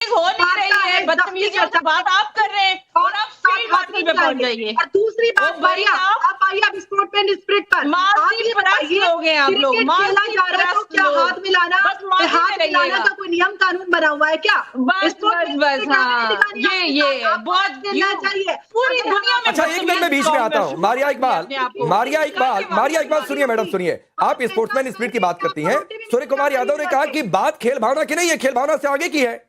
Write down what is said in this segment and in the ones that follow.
बातचीत हो नहीं रही है, बदतमीजियों से बात आप कर रहे हैं और आप फील्ड मार्शल पे पहुंच जाइए। और दूसरी बात आप आइए अब स्पोर्ट्समैन स्पिरिट पर लोग हैं आप लोग, खेला जा रहा है तो क्या हाथ मिलाना का कोई नियम कानून बना हुआ है क्या? बस हाँ, ये बहुत चाहिए पूरी दुनिया में। अच्छा एक मिनट में बीच में आता हूँ। मारिया इकबाल सुनिए मैडम, सुनिए। आप स्पोर्ट्समैन स्पिरिट की बात करती हैं, सूर्य कुमार यादव ने कहा कि बात खेल भावना की नहीं है, खेल भावना से आगे की है।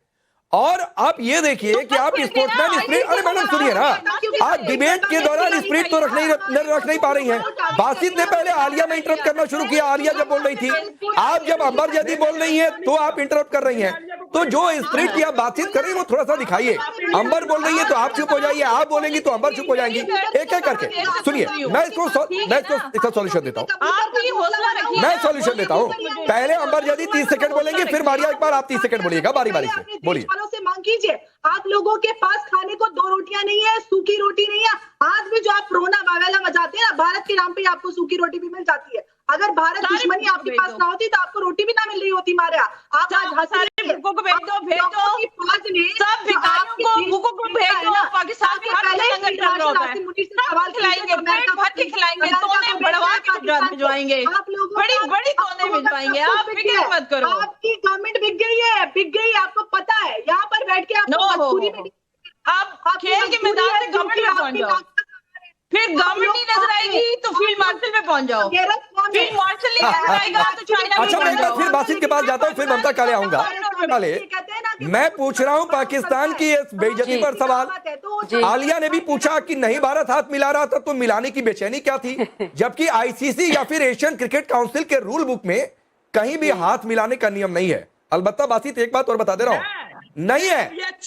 और आप ये देखिए कि आप स्पोर्ट्समैन स्पिरिट, अरे मैडम सुनिए ना, आप डिबेट के दौरान स्पिरिट तो रख नहीं पा रही हैं। बासित ने पहले आलिया में इंटरप्ट करना शुरू किया, आलिया जब बोल रही थी, आप जब अंबर जैदी बोल रही हैं तो आप इंटरप्ट कर रही हैं। तो जो स्पिरिट की आप बातचीत कर रही है वो थोड़ा सा दिखाइए। अंबर बोल रही है तो आप चुप हो जाइए, आप बोलेंगी तो अंबर चुप हो जाएंगी। एक एक करके सुनिए, मैं इसको इसका सॉल्यूशन देता हूँ, मैं सॉल्यूशन देता हूँ। पहले अंबर जैदी 30 सेकंड बोलेंगे, फिर मारिया इकबाल आप 30 सेकंड बोलिएगा, बारी बारी से बोलिए। से मांग कीजिए। आप लोगों के पास खाने को 2 रोटियां नहीं है, सूखी रोटी नहीं है। आज भी जो आप रोना वावेला मचाते हैं ना, भारत के नाम पे आपको सूखी रोटी भी मिल जाती है। अगर भारत दुश्मनी आपके पास ना होती तो आपको रोटी भी ना मिल रही होती। मारिया आप आज भूखों को भेज दो, सब भिखारियों को भेज दो। पाकिस्तान में हर जगह लंगर होता है, सब खिलाएंगे, पेट भर के खिलाएंगे, तोने बढ़वा के गुजरात भिजवाएंगे, बड़ी तोने भिजवाएंगे, आप फिक्र मत करो। आपकी गवर्नमेंट बिक गई है, बिक गई, आपको पता है। यहाँ पर बैठ के आप खेल के मैदान से गवर्नमेंट में पहुंच जाओ, फिर गवर्नमेंट नहीं नजर आएगी तो फील्ड मार्शल में पहुंच जाओ। फील्ड मार्शल नहीं नजर आएगा तो चाइना। अच्छा मैं एक बार फिर बासित के पास जाता हूँ, फिर ममता काले आऊंगा। मैं पूछ रहा हूँ पाकिस्तान की इस बेइज्जती पर सवाल। आलिया ने भी पूछा कि नहीं भारत हाथ मिला रहा था तो मिलाने की बेचैनी क्या थी, जबकि आईसीसी या फिर एशियन क्रिकेट काउंसिल के रूल बुक में कहीं भी हाथ मिलाने का नियम नहीं है। अलबत्ता बासित एक बात और बता दे रहा हूँ, नहीं है,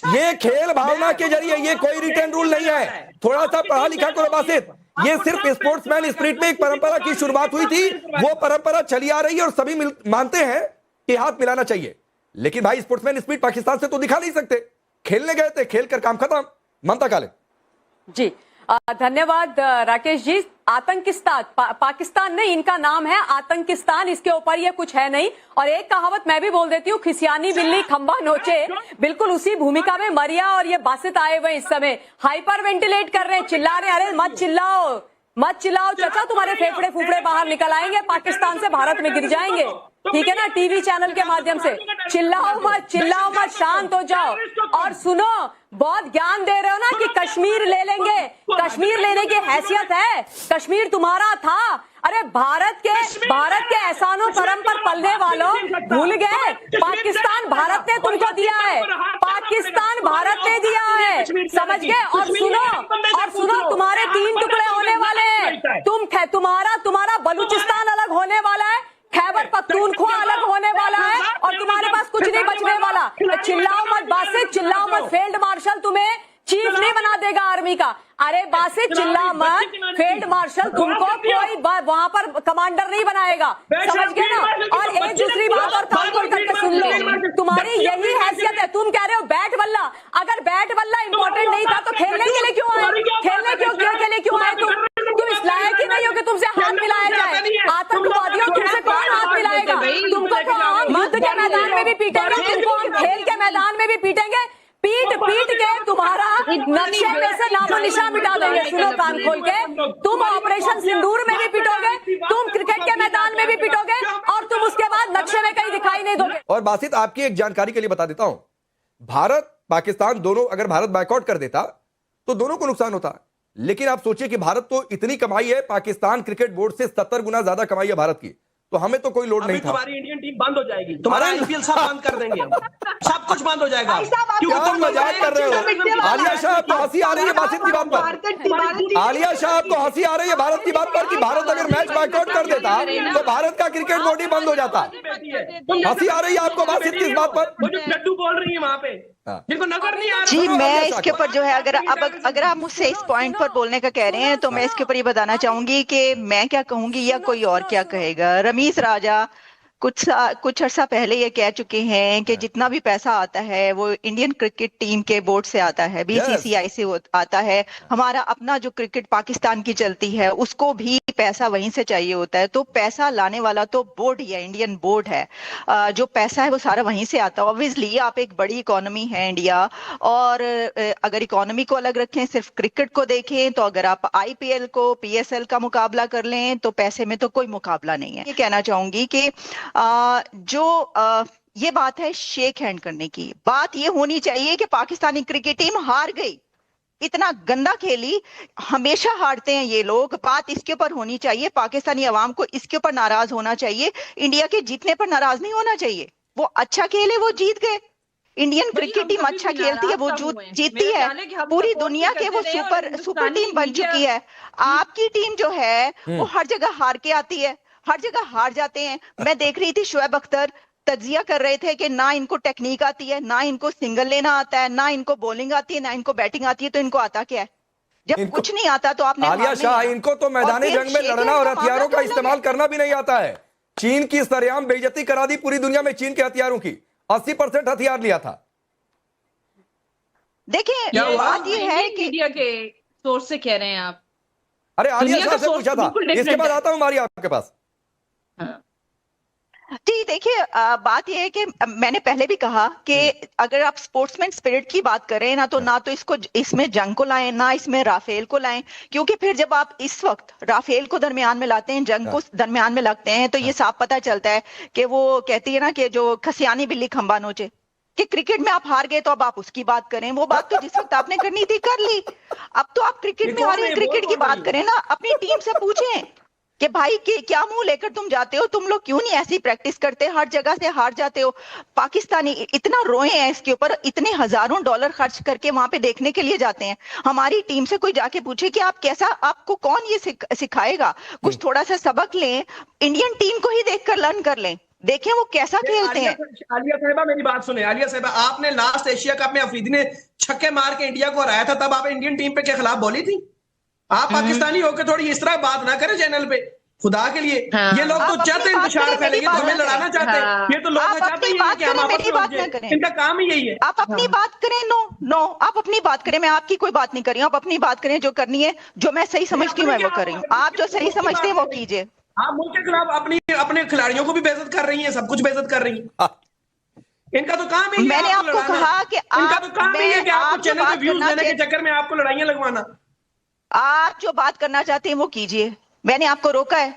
ये खेल भावना के जरिए, ये कोई रिटर्न रूल नहीं है। थोड़ा सा पढ़ा लिखा करो बासित। ये सिर्फ स्पोर्ट्समैन स्पिरिट में एक परंपरा की शुरुआत हुई थी, वो परंपरा चली आ रही है और सभी मानते हैं कि हाथ मिलाना चाहिए। लेकिन भाई स्पोर्ट्समैन स्पिरिट पाकिस्तान से तो दिखा नहीं सकते। खेलने गए थे, खेल कर काम खत्म। ममता काले जी धन्यवाद राकेश जी। आतंकिस्तान पाकिस्तान नहीं, इनका नाम है आतंकिस्तान, इसके ऊपर ये कुछ है नहीं। और एक कहावत मैं भी बोल देती हूँ, खिसियानी बिल्ली खंबा नोचे। बिल्कुल उसी भूमिका में मरिया और ये बासित आए हुए इस समय हाइपर वेंटिलेट कर रहे हैं, चिल्ला रहे हैं। अरे मत चिल्लाओ चाचा, तुम्हारे फेफड़े फूफड़े बाहर निकल आएंगे, पाकिस्तान से भारत में गिर जाएंगे। ठीक है ना, टीवी चैनल के माध्यम से। चिल्लाओ मत, शांत हो जाओ। और सुनो, बहुत ज्ञान दे रहे हो ना कि कश्मीर ले लेंगे, कश्मीर लेने की हैसियत है, कश्मीर तुम्हारा था। अरे भारत के एहसानों करम पर पलने वालों, भूल गए पाकिस्तान भारत ने तुमको दिया है, पाकिस्तान भारत ने दिया है, समझ गए। और सुनो तुम्हारे 3 टुकड़े होने वाले हैं। तुम्हारा बलूचिस्तान अलग होने वाला है, खैबर पख्तूनख्वा अलग होने वाला है, और तुम्हारे पास कुछ नहीं बचने वाला। चिल्लाओ मत बासित, चिल्लाओ मत। फील्ड मार्शल तुम्हें चीफ नहीं बना देगा आर्मी का। अरे बासित चिल्ला मत, फील्ड मार्शल तुमको कोई वहां पर कमांडर नहीं बनाएगा, समझ गए ना। और एक दूसरी बात और कान खोल करके सुन लो, तुम्हारी यही हैसियत है। तुम कह रहे हो बैट बल्ला, अगर बैट बल्ला इंपॉर्टेंट नहीं था तो खेलने के लिए क्यों आए? क्यों आए तुम इस लायक ही नहीं हो कि तुमसे हाथ मिलाया जाए। आतंकवादियों तुमसे कौन हाथ मिलाएगा? तुमको तो हम युद्ध के मैदान में भी पीटेंगे, तुमको हम खेल के मैदान में भी पीटेंगे। पीट के तुम्हारा नक्शे में से नामो निशान मिटा देंगे। सुनो कान खोल के, तुम ऑपरेशन सिंदूर में भी पिटोगे, तुम क्रिकेट के मैदान में भी पिटोगे, और तुम उसके बाद नक्शे में कहीं दिखाई नहीं दोगे। और बासित आपकी एक जानकारी के लिए बता देता हूं, भारत पाकिस्तान दोनों, अगर भारत बायकॉट कर देता तो दोनों को नुकसान होता। लेकिन आप सोचिए कि भारत तो इतनी कमाई है, पाकिस्तान क्रिकेट बोर्ड से 70 गुना ज्यादा कमाई है भारत की, तो हमें तो कोई लोड नहीं था। तुम्हारी इंडियन टीम बंद हो जाएगी, तुम्हारा आईपीएल सब बंद कर देंगे हम, सब कुछ बंद हो जाएगा। क्योंकि तुम मजाक कर रहे हो। आलिया शाह आपको हंसी आ रही है बासित की बात पर, आलिया शाह आपको हंसी आ रही है भारत की बात पर कि भारत अगर मैच बायकॉट कर देता तो भारत का क्रिकेट बोर्ड ही बंद हो जाता। हंसी आ रही है आपको बासित की इस बात पर? वो जो लड्डू बोल रही है वहां पे, जिनको नजर नहीं आ रहा। जी मैं इसके ऊपर जो है, अगर आप मुझसे इस पॉइंट पर बोलने का कह रहे हैं तो मैं इसके ऊपर ये बताना चाहूंगी कि मैं क्या कहूंगी या कोई और क्या कहेगा। रमीज राजा कुछ अर्सा पहले ये कह चुके हैं कि जितना भी पैसा आता है वो इंडियन क्रिकेट टीम के बोर्ड से आता है, बीसीसीआई से आता है। हमारा अपना जो क्रिकेट पाकिस्तान की चलती है उसको भी पैसा वहीं से चाहिए होता है। तो पैसा लाने वाला तो बोर्ड ही है, इंडियन बोर्ड है। जो पैसा है वो सारा वहीं से आता है। ऑब्वियसली आप एक बड़ी इकोनॉमी है इंडिया, और अगर इकोनॉमी को अलग रखें, सिर्फ क्रिकेट को देखें, तो अगर आप आईपीएल को पीएसएल का मुकाबला कर लें तो पैसे में तो कोई मुकाबला नहीं है। ये कहना चाहूंगी कि ये बात है शेक हैंड करने की। बात ये होनी चाहिए कि पाकिस्तानी क्रिकेट टीम हार गई, इतना गंदा खेली, हमेशा हारते हैं ये लोग। बात इसके ऊपर होनी चाहिए, पाकिस्तानी अवाम को इसके ऊपर नाराज होना चाहिए, इंडिया के जीतने पर नाराज नहीं होना चाहिए। वो अच्छा खेले, वो जीत गए। इंडियन क्रिकेट टीम अच्छा खेलती है, वो जीतती है। पूरी दुनिया के वो सुपर टीम बन चुकी है। आपकी टीम जो है वो हर जगह हार के आती है, हर जगह हार जाते हैं। मैं देख रही थी शोएब अख्तर तज्जिया कर रहे थे कि ना इनको टेक्निक आती है, ना इनको सिंगल लेना आता है, ना इनको बॉलिंग आती है, ना इनको बैटिंग आती है, तो इनको आता क्या है? जब कुछ नहीं आता तो आपने आलिया शाह, इनको तो मैदानी जंग में लड़ना और हथियारों का इस्तेमाल करना भी नहीं आता है। चीन की सरेआम बेइज्जती करा दी पूरी दुनिया में चीन के हथियारों की। 80% हथियार लिया था। देखिए बात ये है कि इंडिया के सोर्स से कह रहे हैं आप। अरे आलिया शाह से पूछा था, इसके बाद आता हूं मारिया आपके पास। जी देखिए, बात यह है कि मैंने पहले भी कहा कि अगर आप स्पोर्ट्समैन स्पिरिट की बात करें ना तो इसमें जंग को लाएं, ना इसमें राफेल को लाएं, क्योंकि फिर जब आप इस वक्त राफेल को दरमियान में लाते हैं, जंग को दरमियान में लगते हैं, तो ये साफ पता चलता है कि वो कहती है ना कि जो खसियानी बिल्ली खंबा नोचे, कि क्रिकेट में आप हार गए तो अब आप उसकी बात करें। वो बात तो जिस वक्त आपने करनी थी कर ली। अब तो आप क्रिकेट में हारे, क्रिकेट की बात करें ना, अपनी टीम से पूछें कि भाई क्या मुंह लेकर तुम जाते हो, तुम लोग क्यों नहीं ऐसी प्रैक्टिस करते, हर जगह से हार जाते हो। पाकिस्तानी इतना रोए हैं इसके ऊपर, इतने हजारों डॉलर खर्च करके वहां पे देखने के लिए जाते हैं। हमारी टीम से कोई जाके पूछे कि आप कैसा, आपको कौन ये सिखाएगा, कुछ थोड़ा सा सबक लें, इंडियन टीम को ही देखकर लर्न कर लें, देखें वो कैसा खेलते हैं। आलिया साहिबा मेरी बात सुने। आलिया साहिबा, आपने लास्ट एशिया कप में अफरीदी ने छक्के मार के इंडिया को हराया था, तब आप इंडियन टीम पे के खिलाफ बोली थी? आप पाकिस्तानी होकर थोड़ी इस तरह बात ना करें चैनल पे, खुदा के लिए। ये लोग तो चाहते हैं इंतशार फैलेंगे, हमें लड़ाना चाहते हैं। ये तो लोग चाहते हैं कि हम आपस में, इनका काम ही यही है। आप अपनी बात करें। नो आप अपनी बात करें, मैं आपकी कोई बात नहीं कर रही हूँ। आप अपनी बात करें, जो करनी है, जो मैं सही समझती हूँ मैं वो कर रही हूँ। आप जो सही समझते हैं वो कीजिए। आप मुल्क के खिलाफ अपने खिलाड़ियों को भी बेइज्जत कर रही हैं, सब कुछ बेइज्जत कर रही हैं। इनका तो काम ही है। मैंने आपको कहा कि इनका तो काम ही है कि आपको चैनल पे व्यूज देने के चक्कर में आपको लड़ाइयां लगवाना। आप जो बात करना चाहते हैं वो कीजिए, मैंने आपको रोका है,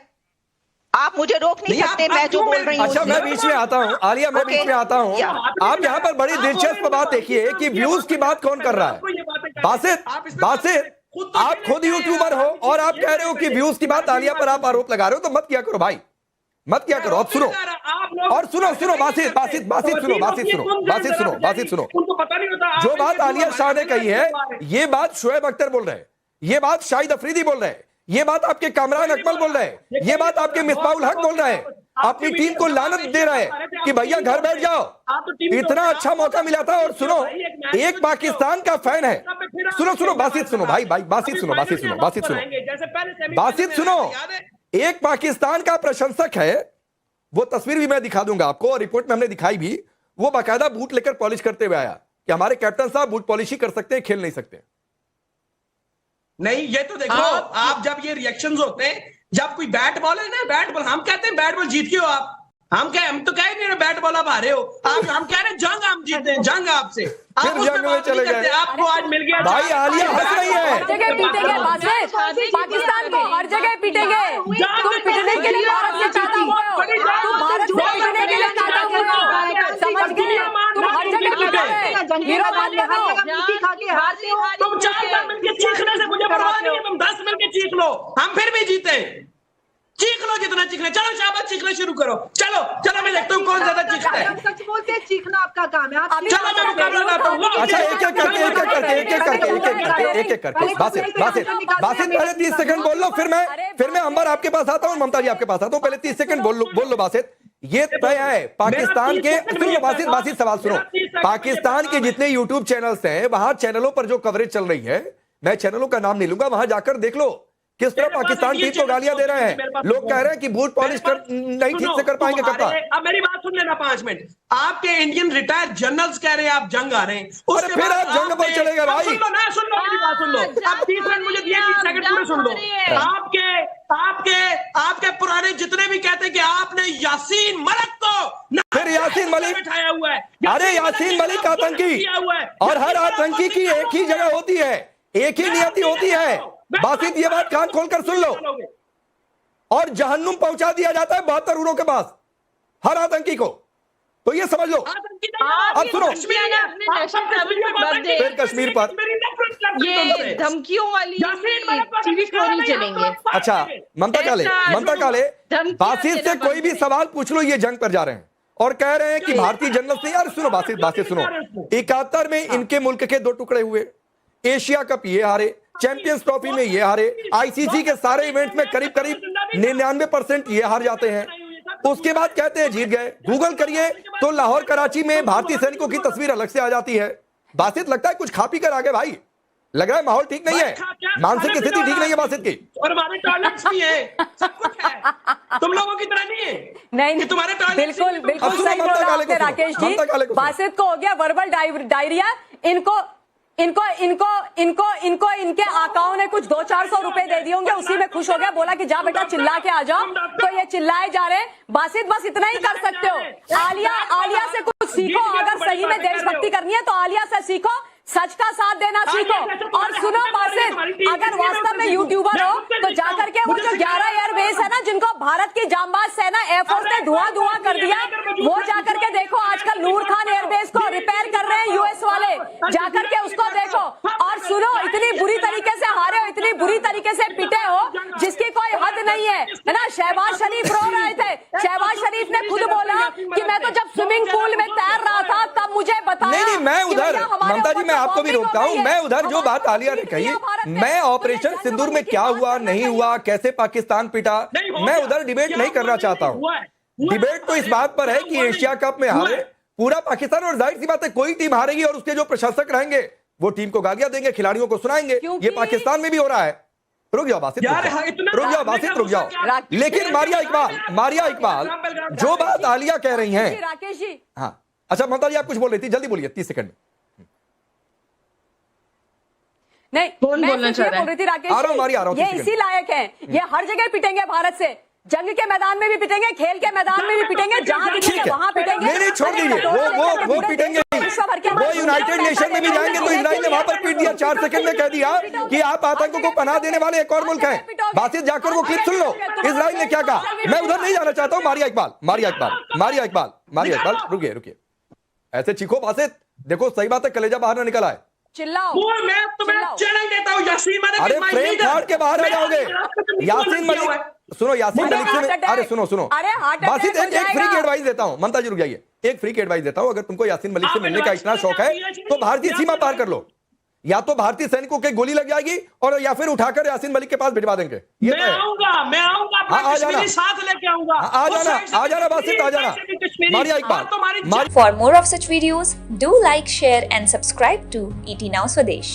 आप मुझे रोक नहीं सकते। मैं जो बोल रही हूँ। अच्छा, मैं बीच में आता हूँ आलिया, मैं बीच में आता हूँ। आप यहाँ पर बड़ी दिलचस्प बात देखिए कि व्यूज की बात कौन कर रहा है। बासित आप खुद यूट्यूबर हो और आप कह रहे हो कि व्यूज की बात आलिया पर आप आरोप लगा रहे हो, तो मत किया करो भाई, मत किया करो। अब सुनो बासित सुनो। जो बात आलिया शाह ने कही है, ये बात शोएब अख्तर बोल रहे हैं, ये बात शाहिद अफरीदी बोल रहे हैं, ये बात आपके कामरान अकमल बोल रहे हैं, ये बात आपके मिसबाउल हक बोल रहे हैं। अपनी टीम को लानत दे रहे हैं कि भैया घर बैठ जाओ, इतना अच्छा मौका मिला था। और सुनो, एक पाकिस्तान का फैन है, सुनो बासित सुनो भाई, बासित सुनो, एक पाकिस्तान का प्रशंसक है, वो तस्वीर भी मैं दिखा दूंगा आपको, और रिपोर्ट में हमने दिखाई भी, वो बाकायदा बूट लेकर पॉलिश करते हुए आया कि हमारे कैप्टन साहब बूट पॉलिश ही कर सकते हैं, खेल नहीं सकते। नहीं, ये तो देखो, आप जब ये रिएक्शंस होते हैं, जब कोई बैट बॉल है ना, बैट बॉल, हम कहते हैं बैट बॉल जीत के हो आप, हम तो कह नहीं बैट बॉल आप हारे हो, हम कह रहे हैं जंग हम जीते हैं, जंग आपसे। फिर जंग में चले गए। आपको आज मिल गया भाई, आलिया हंस रही है। हर जगह पीटेंगे पाकिस्तान को, हर जगह पीटेंगे। तुम पिटने के लिए भारत से पैदा हुए हो, तुम भारत से पिटने के लिए पैदा हुए हो, समझ गए? तुम हर जगह पीटोगे, हीरो बात करो। तुम 4 मिनट के चीखने से मुझे परवाह नहीं है, तुम 10 मिनट के चीख लो, हम फिर भी जीते। चीख लो जितना चीखना, चलो शाबाश, चीखना शुरू करो। चलो मैं देखता हूँ कौन ज्यादा चीखता है। सच बोलते हैं, चीखना आपका काम है। चलो मैं मुकाबला लाता हूँ। अच्छा, एक एक करके बासित पहले 30 सेकंड बोल लो, फिर मैं अंबर आपके पास आता हूँ, ममता जी आपके पास आता हूँ। पहले 30 सेकंड बोल लो बासित। ये तय है पाकिस्तान के, सुनो बासित सवाल सुनो, पाकिस्तान के जितने यूट्यूब चैनल्स हैं, वहां चैनलों पर जो कवरेज चल रही है, मैं चैनलों का नाम नहीं लूंगा, वहां जाकर देख लो किस तरह पाकिस्तान टीम को गालियां दे रहे हैं। लोग कह रहे हैं कि बूट पॉलिश कर नहीं ठीक से कर पाएंगे कप्तान। अब मेरी बात सुन लेना 5 मिनट। आपके इंडियन रिटायर्ड जनरल्स कह रहे हैं आप जंग आ रहे हैं, अरे फिर आप जंग पर चले गए भाई। सुन लो मेरी बात सुन लो। अब 30 मिनट मुझे दिए, 30 सेकंड पूरे सुन लो। आपके पुराने जितने भी कहते हैं कि आपने यासीन मलिक को, फिर यासीन मलिक बिठाया हुआ है। अरे यासीन मलिक आतंकी, और हर आतंकी की एक ही जगह होती है, एक ही नियति होती है। बासित ये बात कान खोलकर सुन लो। और जहन्नुम पहुंचा दिया जाता है 72 उरों के पास हर आतंकी को, तो ये समझ लो। अब सुनो, फिर कश्मीर पर ये धमकियों वाली टीवी स्टोरी चलेंगे। अच्छा ममता काले बासित से कोई भी सवाल पूछ लो, ये जंग पर जा रहे हैं और कह रहे हैं कि भारतीय जनरल से। यार सुनो बासित सुनो, 71 में इनके मुल्क के 2 टुकड़े हुए, एशिया कप ये हारे, चैंपियंस ट्रॉफी में ये हारे, आईसीसी के सारे इवेंट्स में करीब 99% ये हार जाते हैं। उसके बाद कहते हैं जीत गए। गूगल करिए तो लाहौर कराची में भारतीय सैनिकों की तस्वीर अलग से आ जाती है। बासित लगता है कुछ खा पी कर आगे भाई, लग रहा है माहौल ठीक नहीं है, मानसिक स्थिति ठीक नहीं है बासित की। और हमारे टॉयलेट्स भी है, सब कुछ है, तुम लोगों की तरह नहीं है। नहीं तुम्हारे बिल्कुल सही बोल रहे हैं राकेश जी। बासित को हो गया वर्बल डायरिया। इनको इनके आकाओं ने कुछ 200-400 रुपए दे दिए होंगे, उसी में खुश हो गया, बोला कि जा बेटा चिल्ला के आ जाओ, तो ये चिल्लाए जा रहे हैं। बासित बस इतना ही कर सकते हो। आलिया से कुछ सीखो, अगर सही में देशभक्ति करनी है तो आलिया से सीखो, सच का साथ देना सीखो। और सुनो बासित, अगर वास्तव में यूट्यूबर हो तो जाकर के वो जो 11 एयरबेस है ना, जिनको भारत की जांबाज सेना एयरफोर्स ने धुआं कर दिया, वो जाकर के देखो। आजकल नूर खान एयरबेस को रिपेयर कर रहे हैं यूएस वाले, जाकर के उसको देखो। और सुनो, इतनी बुरी तरीके से हारे हो, इतनी बुरी तरीके से पिटे हो जिसकी कोई हद नहीं है ना। शहबाज शरीफ रो रहे थे, शहबाज शरीफ ने खुद बोला कि मैं तो जब स्विमिंग पूल में तैर रहा था तब मुझे बताया। नहीं मैं उधर, ममता जी मैं आपको भी रोकता हूं, मैं उधर जो बात आलिया ने कही, मैं ऑपरेशन सिंदूर में क्या हुआ नहीं हुआ, कैसे पाकिस्तान पिटा, मैं उधर डिबेट नहीं करना चाहता हूं। डिबेट तो इस बात पर है कि एशिया कप में हारे पूरा पाकिस्तान, और जाहिर सी बात है कोई टीम हारेगी और उसके जो प्रशासक रहेंगे वो टीम को गालियां देंगे, खिलाड़ियों को सुनाएंगे। ये पाकिस्तान में भी हो रहा है। रुक जाओ बासित, रुक जाओ। लेकिन मारिया इकबाल जो बात आलिया कह रही हैं, राकेश जी, हाँ अच्छा ममता जी आप कुछ बोल रही थी, जल्दी बोलिए 30 सेकंड में। नहीं कौन बोलना चाह रहा है? बोल रही थी राकेश, आ रहा हूं, ये इसी लायक है, ये हर जगह पिटेंगे भारत से, जंग के मैदान में भी पिटेंगे, खेल के मैदान में भी पिटेंगे, जहां पिटेंगे वहां पिटेंगे। नहीं छोड़ दीजिए, वो पिटेंगे, वो यूनाइटेड नेशन में भी जाएंगे तो इजराइल ने वहां पर पीट दिया, 4 सेकंड में कह दिया कि आप आतंकों को पनाह देने वाले एक और मुल्क हैं। बासित जाकर वो क्लिप सुन लो, इजराइल ने क्या कहा। मैं उधर नहीं जाना चाहता हूँ। मारिया इकबाल रुकिए, ऐसे चीखो बासित, देखो सही बात है, कलेजा बाहर ना निकला है। चिल्लाओ, मैं तुम्हें चैलेंज देता हूं, यासीन मलिक। अरे फ्रेम फाड़ के बाहर आ जाओगे। यासीन मलिक सुनो, यासीन मलिक से अरे सुनो बासित एक फ्री की एडवाइस देता हूं, ममता जी रुक जाइए, एक फ्री की एडवाइस देता हूं। अगर तुमको यासीन मलिक से मिलने का इतना शौक है तो भारतीय सीमा पार कर लो, या तो भारतीय सैनिकों के गोली लग जाएगी और या फिर उठाकर यासीन मलिक के पास भिजवा देंगे। ये मैं आऊंगा आ जाना, साथ लेके आऊंगा। आ जाना बासित, आ जाना। Maria Iqbal. For more of such videos, do like, share and subscribe to ET Now Swadesh.